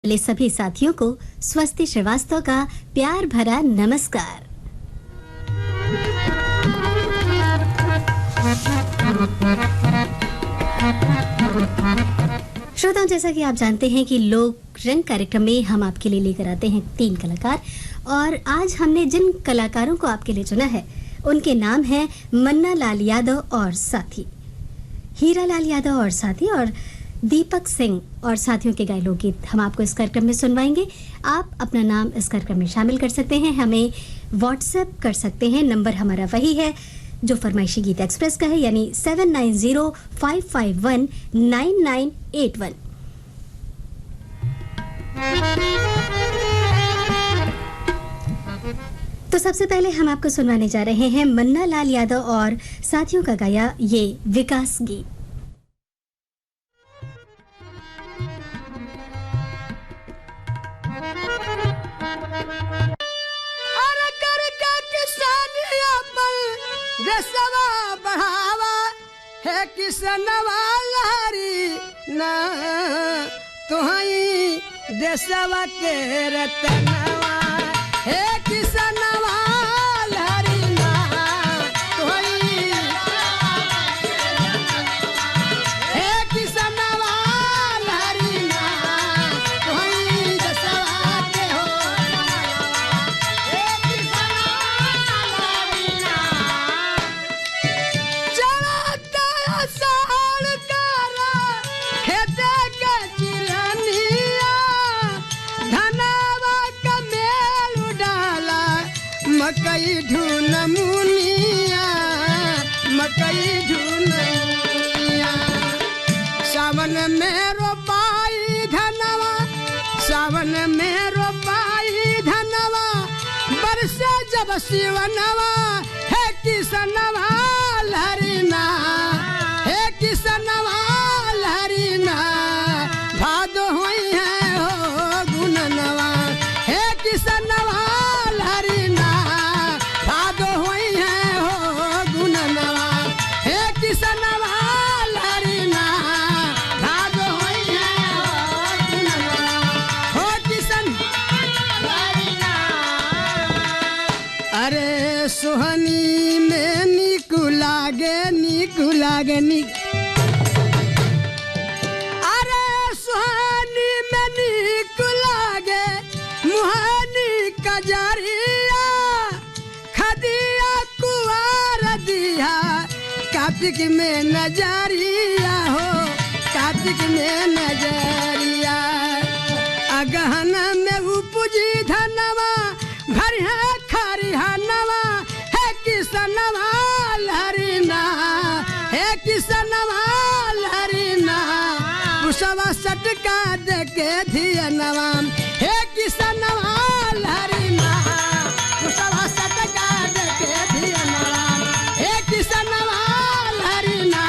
ले सभी साथियों को स्वस्ति श्रीवास्तव का प्यार भरा नमस्कार। श्रोताओं, जैसा कि आप जानते हैं कि लोक रंग कार्यक्रम में हम आपके लिए लेकर आते हैं 3 कलाकार, और आज हमने जिन कलाकारों को आपके लिए चुना है उनके नाम हैं मन्ना लाल यादव और साथी, हीरा लाल यादव और साथी, और दीपक सिंह और साथियों के गाए लोकगीत हम आपको इस कार्यक्रम में सुनवाएंगे। आप अपना नाम इस कार्यक्रम में शामिल कर सकते हैं, हमें व्हाट्सएप कर सकते हैं। नंबर हमारा वही है जो फरमाइशी गीत एक्सप्रेस का है, यानी 7905519981। तो सबसे पहले हम आपको सुनवाने जा रहे हैं मन्ना लाल यादव और साथियों का गाया ये विकास गीत। देशवा बढ़ावा है किसनवा लहरी ना तुहई देशवा के रतनवा है किसनवा लहरी ना तुहई है किसनवा लहरी ना तुहई देशवा के हो है किसनवा लहरी ना मकई ढून मुनिया मकई ढून मुनिया सावन में रोपाई धनवा सावन में रोपाई धनवा बरसे जब शिवनवा है किसनवा लहरीना है किसनवा लहरीना भादो होई है हो गुननवा है किसनवा सोहनी में निकु लागे अरे सोहनी में निकु लागे मुहानी कजरिया खदिया कुवार दिया कार्तिक में नजरिया हो कार्तिक में नजरिया अगहन में उपजी धनवा भरिया खरिहनवा है किसनवा लहरीना है किसनवा लहरीना पुसवा सटका देके धियनवा है किसनवा लहरीना पुसवा सटका देके धियनवा है किसनवा लहरीना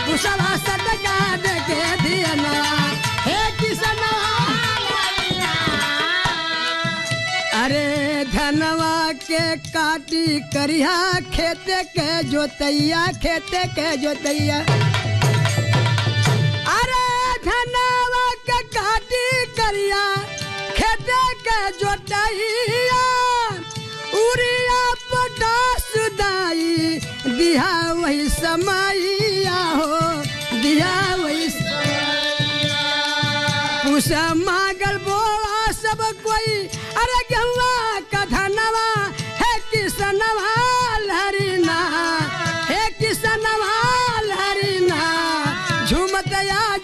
पुसवा सटका देके धियनवा है किसनवा लहरीना। अरे धनवा के काटी करिया खेते के जोतैया अरे धनवा के काटी करिया खेते के जोतैया उरिया पोटास दाई दिया वही समैया हो दिया वही पूसा मागल बोला सब कोई अरे गहुआ का धनवा है किसनवा लहरीना है किसनवा लहरीना झूमत आ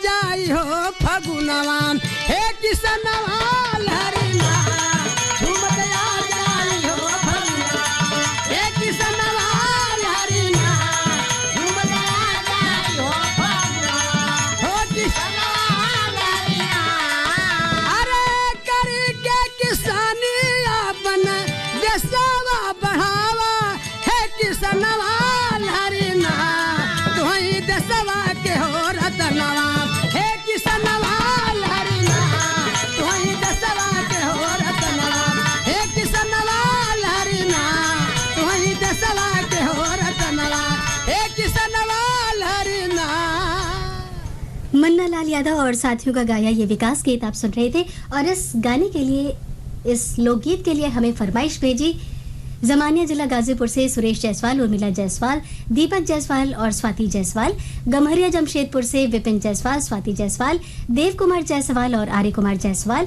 जाई हो फगुनवा है किसनवा लहरीना झूमत आ जाई हो फगुनवा है किसनवा लहरीना झूमत आ जाई हो फगुनवा हो किसनवा लहरीना। अरे करी के किसानी अपन देशवा बढ़ावा है किसनवा लहरीना तुहई देशवा के हो रतनवा है किसनवा लहरीना तुहई लाल यादव और साथियों का गाया ये विकास गीत आप सुन रहे थे। और इस गाने के लिए, इस लोकगीत के लिए हमें फरमाइश भेजी जमानिया जिला गाजीपुर से सुरेश जायसवाल, उर्मिला जायसवाल, दीपक जायसवाल और स्वाति जायसवाल। गम्हरिया जमशेदपुर से विपिन जायसवाल, स्वाति जायसवाल, देव कुमार जायसवाल और आर्य कुमार जायसवाल।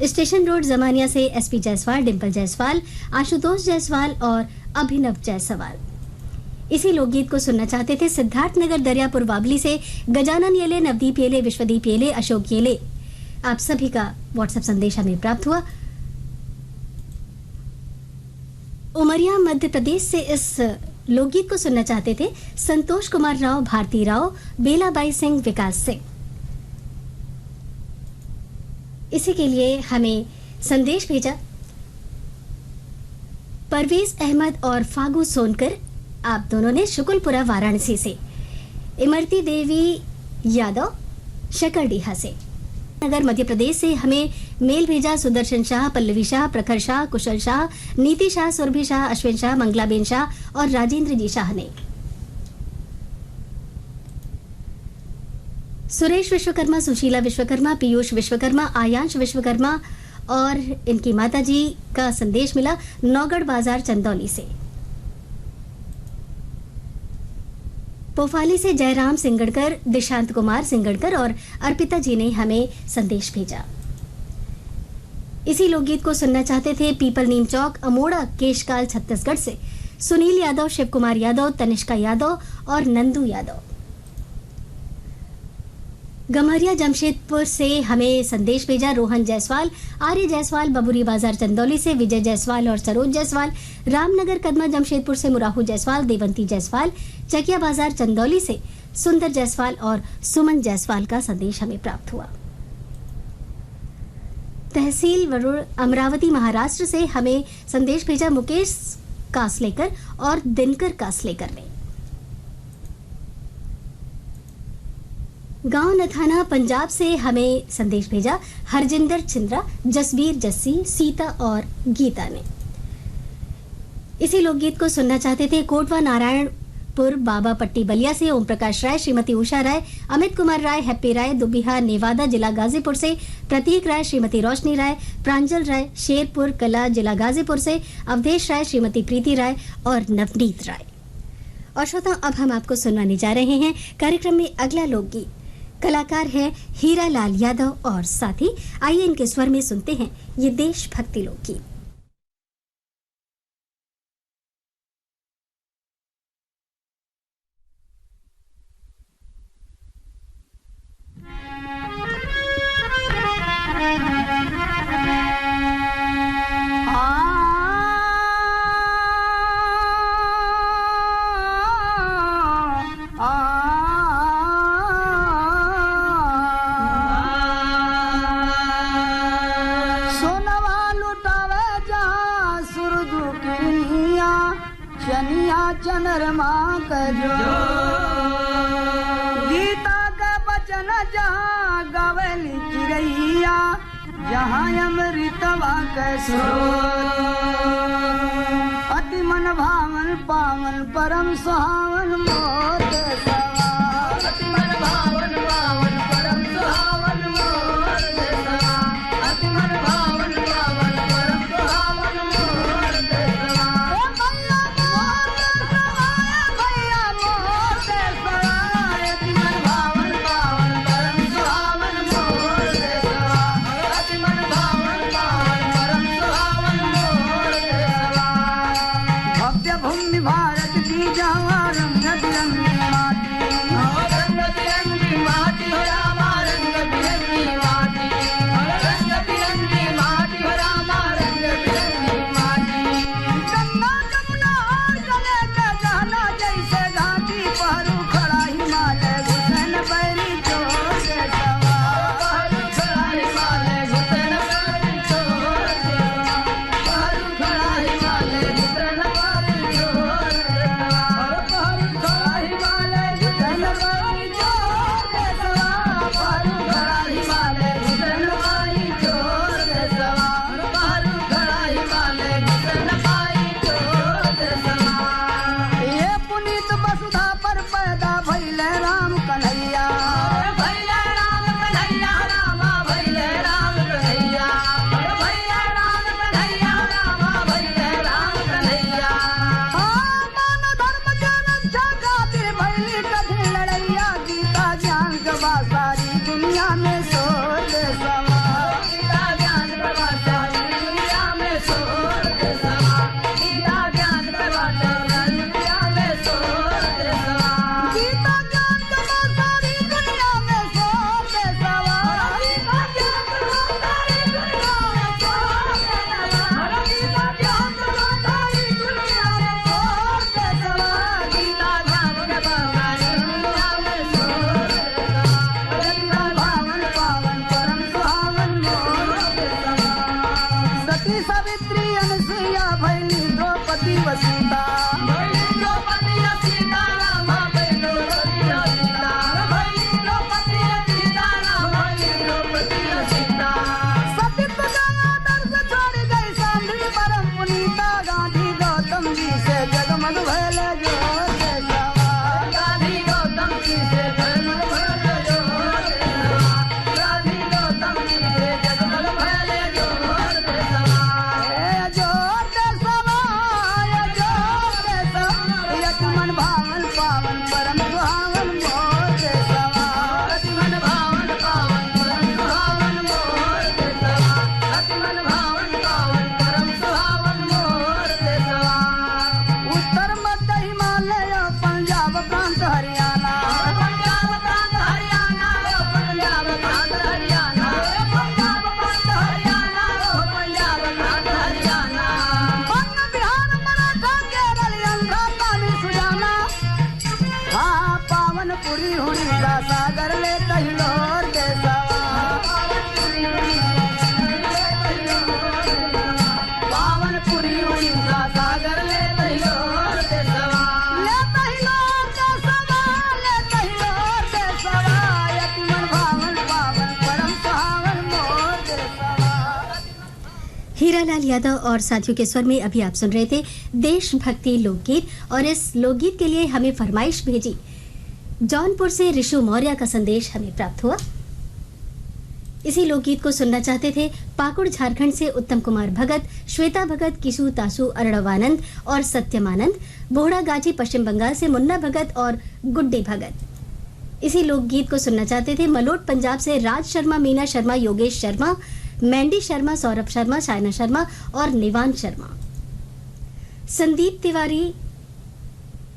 स्टेशन रोड जमानिया से एसपी जायसवाल, डिम्पल जायसवाल, आशुतोष जायसवाल और अभिनव जायसवाल। इसी लोकगीत को सुनना चाहते थे सिद्धार्थनगर दरियापुर वाबली से गजानन येले, नवदीप येले, विश्वदीप येले, अशोक येले। आप सभी का व्हाट्सएप संदेश हमें प्राप्त हुआ। उमरिया मध्य प्रदेश से इस लोकगीत को सुनना चाहते थे संतोष कुमार राव, भारती राव, बेलाबाई सिंह, विकास सिंह। इसी के लिए हमें संदेश भेजा परवेज अहमद और फागू सोनकर, आप दोनों ने शुकुलपुरा वाराणसी से। इमरती देवी यादव शकरडीहा से। नगर मध्य प्रदेश से हमें मेल भेजा सुदर्शन शाह, पल्लवी शाह, प्रखर शाह, कुशल शाह, नीति शाह, सुरभि शाह, अश्विन शाह, मंगलाबेन शाह और राजेंद्र जी शाह ने। सुरेश विश्वकर्मा, सुशीला विश्वकर्मा, पीयूष विश्वकर्मा, आयांश विश्वकर्मा और इनकी माताजी का संदेश मिला नौगढ़ बाजार चंदौली से। पोफाली से जयराम सिंगड़कर, दिशांत कुमार सिंगड़कर और अर्पिता जी ने हमें संदेश भेजा। इसी लोकगीत को सुनना चाहते थे पीपल नीम चौक, अमोड़ा, केशकाल, छत्तीसगढ़ से सुनील यादव, शिव कुमार यादव, तनिष्का यादव और नंदू यादव। गम्हरिया जमशेदपुर से हमें संदेश भेजा रोहन जायसवाल, आर्य जायसवाल, बबुरी बाजार चंदौली से विजय जायसवाल और सरोज जायसवाल। रामनगर कदमा जमशेदपुर से मुराहू जायसवाल, देवंती जायसवाल। चकिया बाजार चंदौली से सुंदर जायसवाल और सुमन जायसवाल का संदेश हमें प्राप्त हुआ। तहसील वरुण, अमरावती, महाराष्ट्र से हमें संदेश भेजा मुकेश कासलेकर और दिनकर कासलेकर ने। गांव नथाना पंजाब से हमें संदेश भेजा हरजिंदर चिंद्रा, जसबीर, जस्सी, सीता और गीता ने। इसी लोकगीत को सुनना चाहते थे कोटवा नारायणपुर बाबा पट्टी बलिया से ओम प्रकाश राय, श्रीमती उषा राय, अमित कुमार राय, हैप्पी राय, दुबिहा नेवादा जिला गाजीपुर से प्रतीक राय, श्रीमती रोशनी राय, प्रांजल राय, शेरपुर कला जिला गाजीपुर से अवधेश राय, श्रीमती प्रीति राय और नवनीत राय। और श्रोता, अब हम आपको सुनवाने जा रहे हैं कार्यक्रम में अगला लोकगीत। कलाकार है हीरा लाल यादव और साथी। आइए इनके स्वर में सुनते हैं ये देशभक्ति लोकगीत। चनरमा करो गीता का बचन जहाँ गवली चिड़ैया, जहाँ अमृतवा कैसो अति मन भावन पावन परम सुहावन मोर देशवा। अति मन भावन पावन परम सुहावन मोर देशवा। अति मन भावन पावन परम सुहावन मोर देशवा। भारत की जहाँ रंग बिरंगी मात सावित्री अनसुईया भैली द्रौपदी वसुता भैली द्रौपदी सीता रामा भैली द्रौपदी सीता भैली द्रौपदी सीता रामा भैली द्रौपदी सीता सतीत्व गया दर्श छोड़ गई सांधी परम पुनीता गांधी गौतम जी से जगमग भैले जोर से सवार गांधी गौतम जी से जगमग भैले जोर से सवार गांधी गौतम जी से जगमग भैले जोर से सवार जोर से सवार जोर से सवार यक मन भावन पावन परम सुहावन मोर से सवार यक मन भावन पावन परम सुहावन मोर से सवार यक मन भावन पावन परम सुहावन मोर से सवार उत्तर मध्य हिमालय पंजाब प्रांत हरियाणा पंजाब प्रांत हरियाणा पंजाब प्रांत हरियाणा पंजाब प्रांत हरियाणा पंजाब प्रांत हरियाणा बंग बिहार मराठा केरल आंध्र तमिल सुजाना हाँ पावनपुरी उड़ीसा सागर ले तहिलोर के पावनपुरी उड़ीसा सागर ले तहिलोर के सवार ले तहिलोर के सवार ले तहिलोर के सवार यति मन भावन पावन परम सुहावन मोर के सवार। हीरालाल यादव और साथियों के स्वर में अभी आप सुन रहे थे देशभक्ति लोकगीत और इस लोकगीत के लिए हमें फरमाइश भेजी जौनपुर से ऋषु मौर्य का संदेश हमें प्राप्त हुआ। इसी लोकगीत को सुनना चाहते थे पाकुड़ झारखंड से उत्तम कुमार भगत, श्वेता भगत, किशु तासु, अर्णवानंद और सत्यमानंद, बोहड़ा गाजी पश्चिम बंगाल से मुन्ना भगत और गुड्डे भगत। इसी लोकगीत को सुनना चाहते थे मलोट पंजाब से राज शर्मा, मीना शर्मा, योगेश शर्मा, मैंडी शर्मा, सौरभ शर्मा, शायना शर्मा और निवान शर्मा। संदीप तिवारी,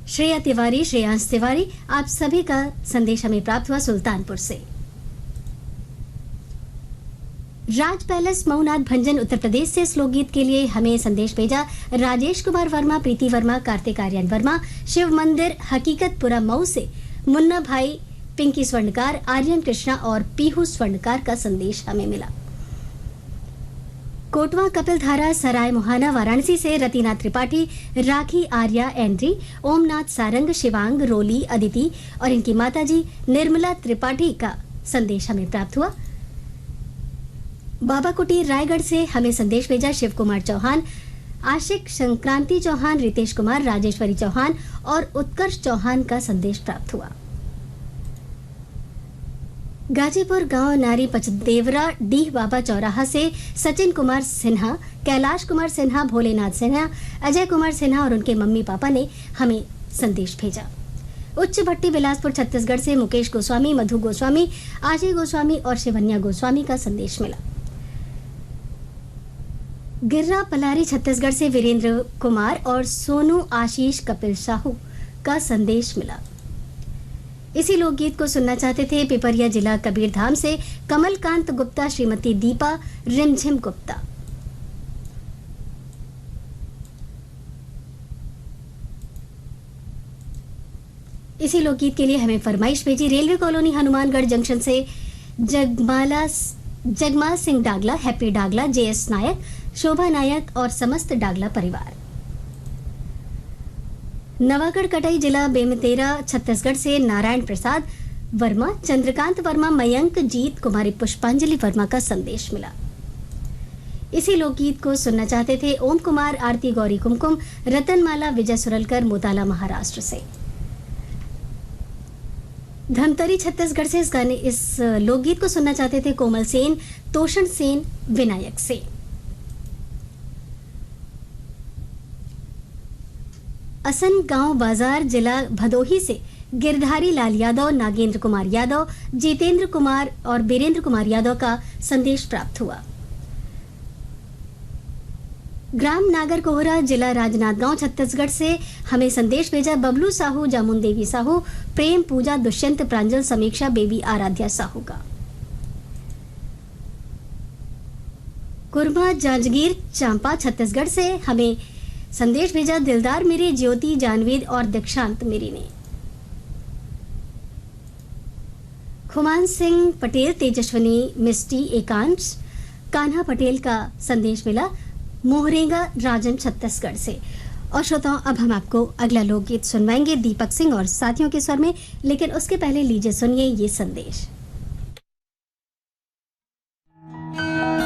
श्रेया तिवारी, श्रेयांश तिवारी, आप सभी का संदेश हमें प्राप्त हुआ सुल्तानपुर से। राज पैलेस मऊनाथ भंजन उत्तर प्रदेश से इस लोकगीत के लिए हमें संदेश भेजा राजेश कुमार वर्मा, प्रीति वर्मा, कार्तिक आर्यन वर्मा, शिव मंदिर हकीकतपुरा मऊ से मुन्ना भाई, पिंकी स्वर्णकार, आर्यन कृष्णा और पीहू स्वर्णकार का संदेश हमें मिला। कोटवा कपिलधारा सराय मुहाना वाराणसी से रतिनाथ त्रिपाठी, राखी आर्या एंड्री, ओमनाथ सारंग, शिवांग रोली, अदिति और इनकी माताजी निर्मला त्रिपाठी का संदेश हमें प्राप्त हुआ। बाबा कुटीर रायगढ़ से हमें संदेश भेजा शिव कुमार चौहान, आशिक संक्रांति चौहान, रितेश कुमार, राजेश्वरी चौहान और उत्कर्ष चौहान का संदेश प्राप्त हुआ। गाजीपुर गांव नारी पचदेवरा डीह बाबा चौराहा से सचिन कुमार सिन्हा, कैलाश कुमार सिन्हा, भोलेनाथ सिन्हा, अजय कुमार सिन्हा और उनके मम्मी पापा ने हमें संदेश भेजा। उच्च भट्टी बिलासपुर छत्तीसगढ़ से मुकेश गोस्वामी, मधु गोस्वामी, आशी गोस्वामी और शिवन्या गोस्वामी का संदेश मिला। गिर्रा पलारी छत्तीसगढ़ से वीरेंद्र कुमार और सोनू आशीष कपिल साहू का संदेश मिला। इसी लोकगीत को सुनना चाहते थे पिपरिया जिला कबीरधाम से कमलकांत गुप्ता, श्रीमती दीपा रिमझिम गुप्ता। इसी लोकगीत के लिए हमें फरमाइश भेजी रेलवे कॉलोनी हनुमानगढ़ जंक्शन से जगमाल सिंह डागला, हैप्पी डागला, जेएस नायक, शोभा नायक और समस्त डागला परिवार। नवागढ़ कटाई जिला बेमेतेरा छत्तीसगढ़ से नारायण प्रसाद वर्मा, चंद्रकांत वर्मा, मयंक जीत, कुमारी पुष्पांजलि वर्मा का संदेश मिला। इसी लोकगीत को सुनना चाहते थे ओम कुमार, आरती गौरी कुमकुम, रतनमाला, विजय सुरलकर, मोताला महाराष्ट्र से। धमतरी छत्तीसगढ़ से इस लोकगीत को सुनना चाहते थे कोमल सेन, तोषण सेन, विनायक से। असन गांव बाजार जिला भदोही से गिरधारी लाल यादव, नागेंद्र कुमार यादव, जितेंद्र कुमार और बीरेंद्र कुमार यादव का संदेश प्राप्त हुआ। ग्राम नागर कोहरा जिला राजनांदगांव छत्तीसगढ़ से हमें संदेश भेजा बबलू साहू, जामुन देवी साहू, प्रेम पूजा, दुष्यंत, प्रांजल, समीक्षा, बेबी आराध्या साहू का। कुरमा जांजगीर चांपा छत्तीसगढ़ से हमें संदेश भेजा दिलदार मेरी, ज्योति, जानवीर और दीक्षांत मेरी ने। खुमान सिंह पटेल, तेजस्वनी, मिस्टी, एकांश, कान्हा पटेल का संदेश मिला। मोहरेगा राजन छत्तीसगढ़ से। और श्रोताओं, अब हम आपको अगला लोकगीत सुनवाएंगे दीपक सिंह और साथियों के स्वर में, लेकिन उसके पहले लीजिए सुनिए ये संदेश।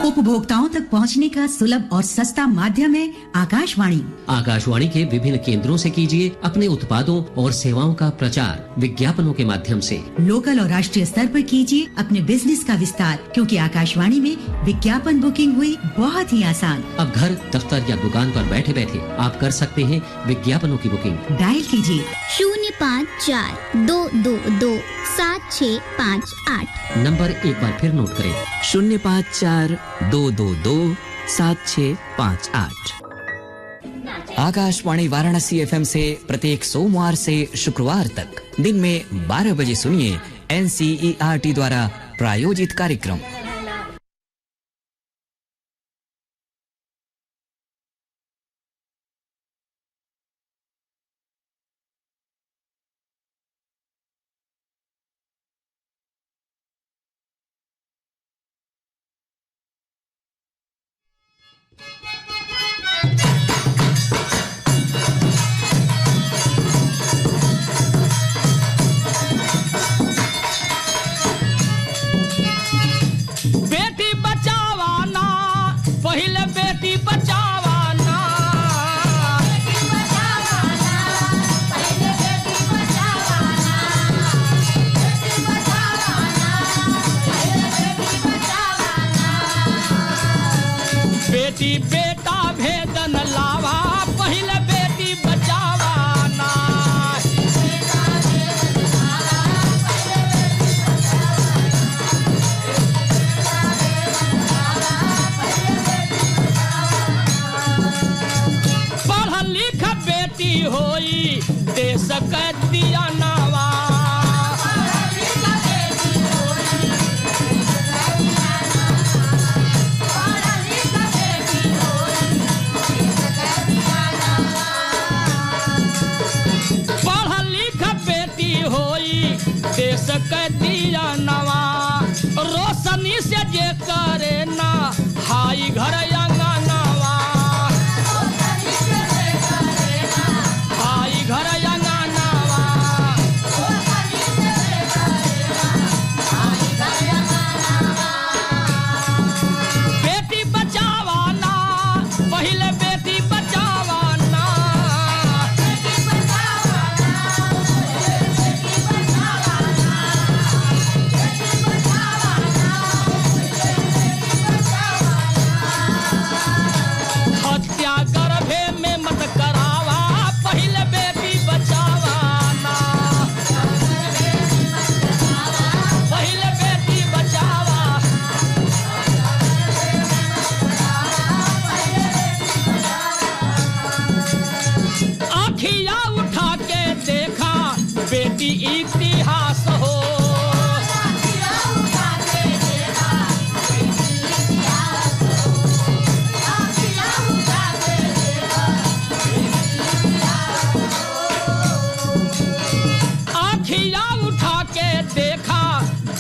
उपभोक्ताओं तक पहुंचने का सुलभ और सस्ता माध्यम है आकाशवाणी। आकाशवाणी के विभिन्न केंद्रों से कीजिए अपने उत्पादों और सेवाओं का प्रचार विज्ञापनों के माध्यम से। लोकल और राष्ट्रीय स्तर पर कीजिए अपने बिजनेस का विस्तार, क्योंकि आकाशवाणी में विज्ञापन बुकिंग हुई बहुत ही आसान। अब घर, दफ्तर या दुकान पर बैठे बैठे आप कर सकते हैं विज्ञापनों की बुकिंग। डायल कीजिए 05422765 नंबर एक बार फिर नोट करें 0542227658। आकाशवाणी वाराणसी एफएम से प्रत्येक सोमवार से शुक्रवार तक दिन में 12 बजे सुनिए एनसीईआरटी द्वारा प्रायोजित कार्यक्रम।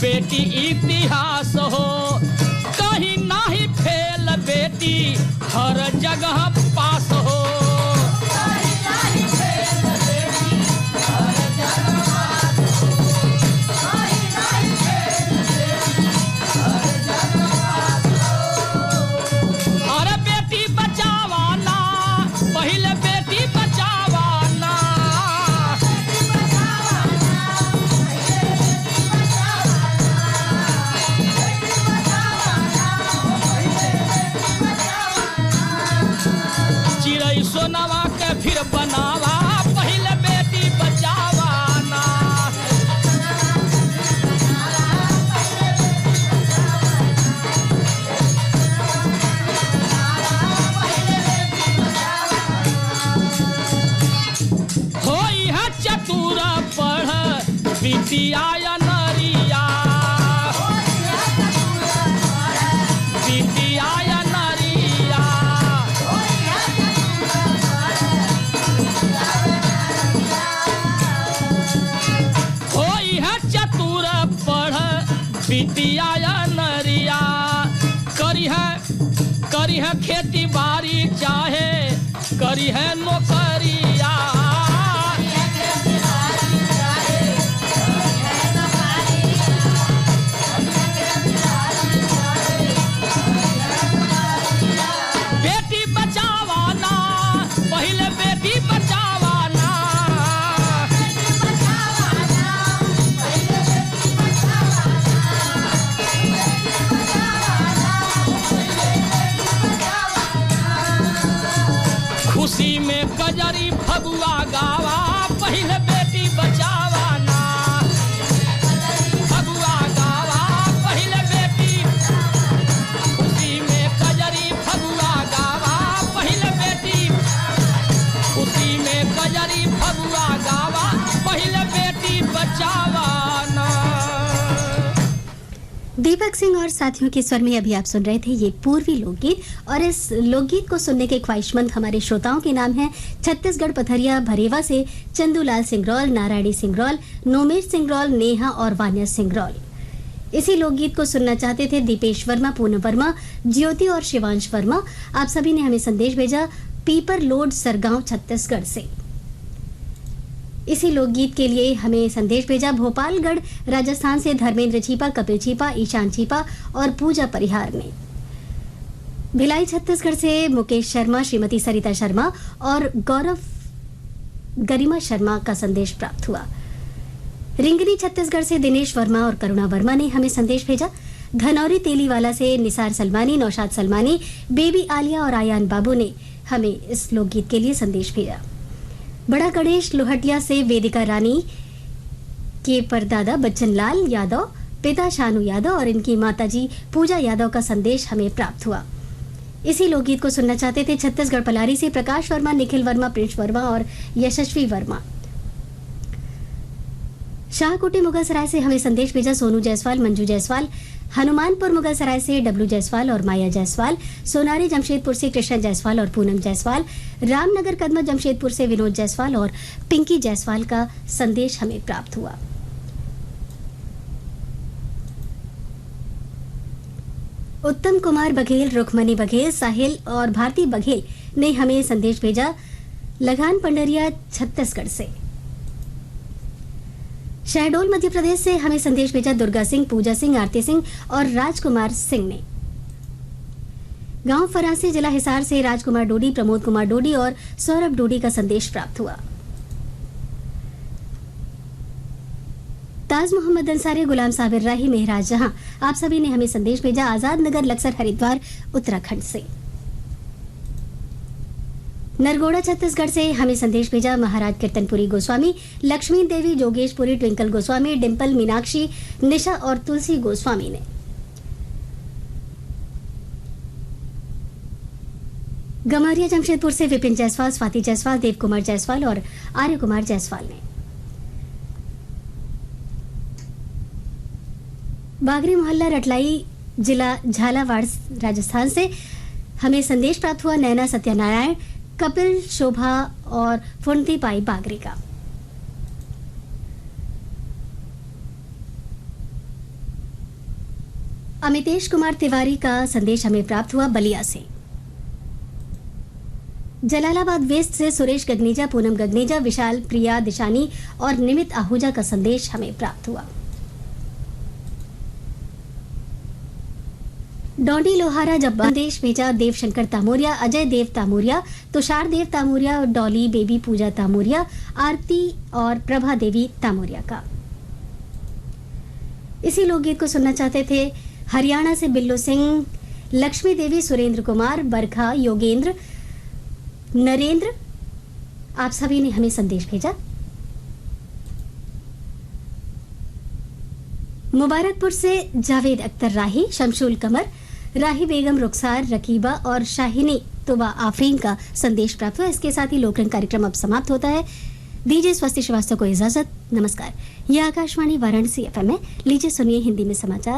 बेटी इतिहास हो, कहीं नहीं फेल बेटी हर जगह पास हो। अरे बेटी बचावाना, पहले बेटी बचावाना। चिड़ै सोनावा के फिर बनावा, पहले बेटी बचावाना। होई है चतुर पढ़ विद्या नरिया, विद्या नरिया। होई है चतुर पढ़ विद्या नरिया, करी करी है खेती बाड़ी चाहे करी है नौकरिया। बेटी बचावाना पहले बेटी बचावाना। खुशी में कजरी फगुआ गावा पहले बेटी बचावाना। फगुआ गावा पहले बेटी। खुशी में कजरी फगुआ गावा पहले बेटी। खुशी में कजरी फगुआ गावा पहले बेटी बचावाना। दीपक सिंह और साथियों के स्वर में अभी आप सुन रहे थे ये पूर्वी लोकगीत। और इस लोकगीत को सुनने के ख्वाहिशमंद हमारे श्रोताओं के नाम हैं छत्तीसगढ़ पथरिया भरेवा से चंदूलाल सिंगरौल, नारायणी सिंगरौल, नोमेश सिंगरौल, नेहा और वान्या सिंगरौल। इसी लोकगीत को सुनना चाहते थे दीपेश वर्मा, पूनम वर्मा, ज्योति और शिवांश वर्मा। आप सभी ने हमें संदेश भेजा पीपर लोड सरगांव छत्तीसगढ़ से। इसी लोकगीत के लिए हमें संदेश भेजा भोपालगढ़ राजस्थान से धर्मेंद्र छीपा, कपिल छीपा, ईशान छीपा और पूजा परिहार ने। भिलाई छत्तीसगढ़ से मुकेश शर्मा, श्रीमती सरिता शर्मा और गौरव गरिमा शर्मा का संदेश प्राप्त हुआ। रिंगनी छत्तीसगढ़ से दिनेश वर्मा और करुणा वर्मा ने हमें संदेश भेजा। धनौरी तेलीवाला से निसार सलमानी, नौशाद सलमानी, बेबी आलिया और आयान बाबू ने हमें इस लोकगीत के लिए संदेश भेजा। बड़ा गणेश लोहटिया से वेदिका रानी के परदादा बच्चन लाल यादव, पिता शानू यादव और इनकी माताजी पूजा यादव का संदेश हमें प्राप्त हुआ। इसी लोकगीत को सुनना चाहते थे छत्तीसगढ़ पलारी से प्रकाश वर्मा, निखिल वर्मा, प्रिंस वर्मा और यशस्वी वर्मा। शाहकोटी मुगलसराय से हमें संदेश भेजा सोनू जायसवाल, मंजू जायसवाल, हनुमानपुर मुगलसराय से डब्लू जायसवाल और माया जायसवाल, सोनारी जमशेदपुर से कृष्ण जायसवाल और पूनम जायसवाल, रामनगर कदमा जमशेदपुर से विनोद जायसवाल और पिंकी जायसवाल का संदेश हमें प्राप्त हुआ। उत्तम कुमार बघेल, रुक्मणी बघेल, साहिल और भारती बघेल ने हमें संदेश भेजा लगान पंडरिया छत्तीसगढ़ से। शहडोल मध्य प्रदेश से हमें संदेश भेजा दुर्गा सिंह, पूजा सिंह, आरती सिंह और राजकुमार सिंह ने। गांव फरासी जिला हिसार से राजकुमार डोडी, प्रमोद कुमार डोडी और सौरभ डोडी का संदेश प्राप्त हुआ। ताज मोहम्मद अंसारी, गुलाम साबिर राही, मेहराज जहां आप सभी ने हमें संदेश भेजा आजाद नगर लक्सर हरिद्वार उत्तराखंड से। नरगोड़ा छत्तीसगढ़ से हमें संदेश भेजा महाराज कीर्तनपुरी गोस्वामी, लक्ष्मी देवी जोगेशपुरी, ट्विंकल गोस्वामी, डिंपल मीनाक्षी, निशा और तुलसी गोस्वामी ने। गमारिया जमशेदपुर से विपिन जायसवाल, स्वाति जायसवाल, देव कुमार जायसवाल और आर्य कुमार जायसवाल ने। बागरी मोहल्ला रटलाई जिला झालावाड़ राजस्थान से हमें संदेश प्राप्त हुआ नैना सत्यनारायण, कपिल, शोभा और फुंती पाई बागरी का। अमितेश कुमार तिवारी का संदेश हमें प्राप्त हुआ बलिया से। जलालाबाद वेस्ट से सुरेश गगनेजा, पूनम गगनेजा, विशाल, प्रिया दिशानी और निमित आहूजा का संदेश हमें प्राप्त हुआ। डोंडी लोहारा जब संदेश भेजा देवशंकर तामोरिया, अजय देव तामोरिया, तुषार देव तामोरिया, डॉली बेबी, पूजा तामोरिया, आरती और प्रभा देवी तामोरिया का। इसी लोकगीत को सुनना चाहते थे हरियाणा से बिल्लू सिंह, लक्ष्मी देवी, सुरेंद्र कुमार, बरखा, योगेंद्र, नरेंद्र, आप सभी ने हमें संदेश भेजा। मुबारकपुर से जावेद अख्तर राही, शमशुल कमर, राही बेगम, रुखसार, रकीबा और शाहिनी तुबा आफरीन का संदेश प्राप्त हुआ। इसके साथ ही लोकरंग कार्यक्रम अब समाप्त होता है। दीजिए स्वस्ति श्रीवास्तव को इजाजत। नमस्कार। यह आकाशवाणी वाराणसी एफएम है। लीजिए सुनिए हिंदी में समाचार